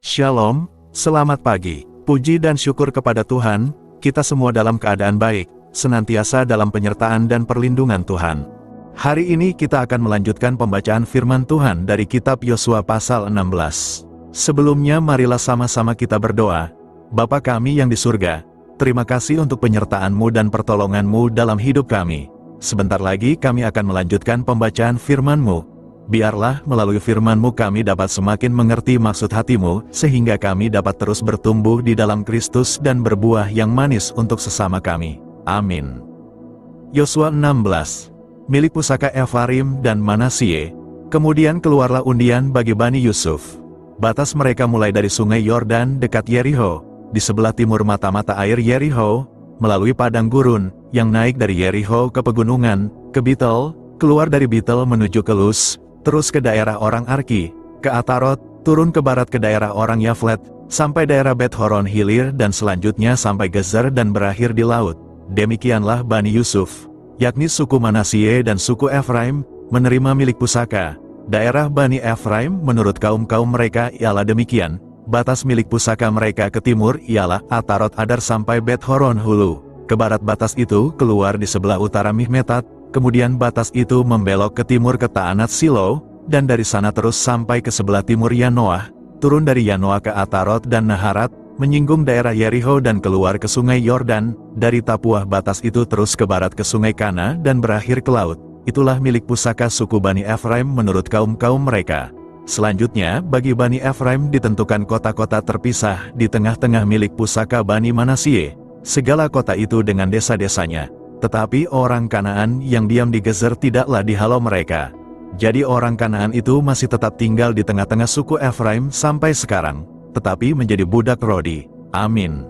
Shalom, selamat pagi. Puji dan syukur kepada Tuhan, kita semua dalam keadaan baik, senantiasa dalam penyertaan dan perlindungan Tuhan. Hari ini kita akan melanjutkan pembacaan firman Tuhan dari kitab Yosua pasal 16. Sebelumnya marilah sama-sama kita berdoa. Bapa kami yang di surga, terima kasih untuk penyertaan-Mu dan pertolongan-Mu dalam hidup kami. Sebentar lagi kami akan melanjutkan pembacaan firman-Mu. Biarlah melalui firman-Mu kami dapat semakin mengerti maksud hati-Mu, sehingga kami dapat terus bertumbuh di dalam Kristus dan berbuah yang manis untuk sesama kami. Amin. Yosua 16. Milik pusaka Efraim dan Manasye. Kemudian keluarlah undian bagi Bani Yusuf. Batas mereka mulai dari sungai Yordan dekat Yeriho, di sebelah timur mata-mata air Yeriho, melalui padang gurun, yang naik dari Yeriho ke pegunungan, ke Betel, keluar dari Betel menuju ke Luz, terus ke daerah orang Arki, ke Atarot, turun ke barat ke daerah orang Yaflet, sampai daerah Bet-Horon Hilir dan selanjutnya sampai Gezer dan berakhir di laut. Demikianlah Bani Yusuf, yakni suku Manasye dan suku Efraim, menerima milik pusaka. Daerah Bani Efraim menurut kaum-kaum mereka ialah demikian. Batas milik pusaka mereka ke timur ialah Atarot Adar sampai Bet-Horon Hulu. Ke barat batas itu keluar di sebelah utara Mihmetat. Kemudian batas itu membelok ke timur ke Taanat Silo, dan dari sana terus sampai ke sebelah timur Yanoah, turun dari Yanoah ke Atarot dan Naharat, menyinggung daerah Yeriho dan keluar ke sungai Yordan, dari Tapuah batas itu terus ke barat ke sungai Kana dan berakhir ke laut. Itulah milik pusaka suku Bani Efraim menurut kaum-kaum mereka. Selanjutnya, bagi Bani Efraim ditentukan kota-kota terpisah di tengah-tengah milik pusaka Bani Manasye, segala kota itu dengan desa-desanya. Tetapi orang Kanaan yang diam di Gezer tidaklah dihalau mereka. Jadi orang Kanaan itu masih tetap tinggal di tengah-tengah suku Efraim sampai sekarang, tetapi menjadi budak Rodi. Amin.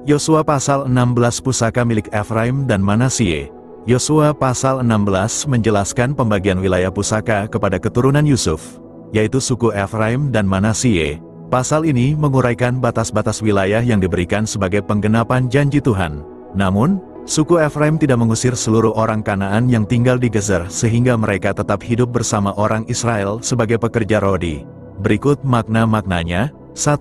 Yosua pasal 16 pusaka milik Efraim dan Manasye. Yosua pasal 16 menjelaskan pembagian wilayah pusaka kepada keturunan Yusuf, yaitu suku Efraim dan Manasye. Pasal ini menguraikan batas-batas wilayah yang diberikan sebagai penggenapan janji Tuhan. Namun, suku Efraim tidak mengusir seluruh orang Kanaan yang tinggal di Gezer sehingga mereka tetap hidup bersama orang Israel sebagai pekerja Rodi. Berikut makna-maknanya. 1.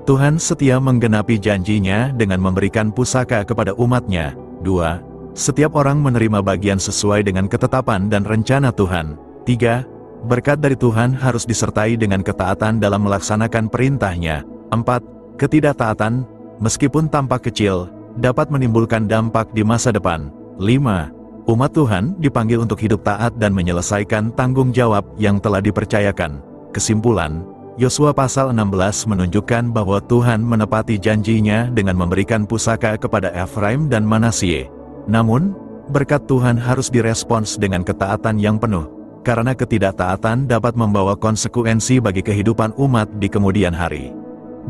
Tuhan setia menggenapi janjinya dengan memberikan pusaka kepada umatnya. 2. Setiap orang menerima bagian sesuai dengan ketetapan dan rencana Tuhan. 3. Berkat dari Tuhan harus disertai dengan ketaatan dalam melaksanakan perintahnya. 4. Ketidaktaatan, meskipun tampak kecil, dapat menimbulkan dampak di masa depan. 5. Umat Tuhan dipanggil untuk hidup taat dan menyelesaikan tanggung jawab yang telah dipercayakan. Kesimpulan, Yosua pasal 16 menunjukkan bahwa Tuhan menepati janjinya dengan memberikan pusaka kepada Efraim dan Manasye. Namun, berkat Tuhan harus direspons dengan ketaatan yang penuh, karena ketidaktaatan dapat membawa konsekuensi bagi kehidupan umat di kemudian hari.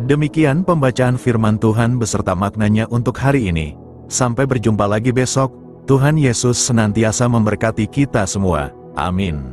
Demikian pembacaan firman Tuhan beserta maknanya untuk hari ini. Sampai berjumpa lagi besok. Tuhan Yesus senantiasa memberkati kita semua. Amin.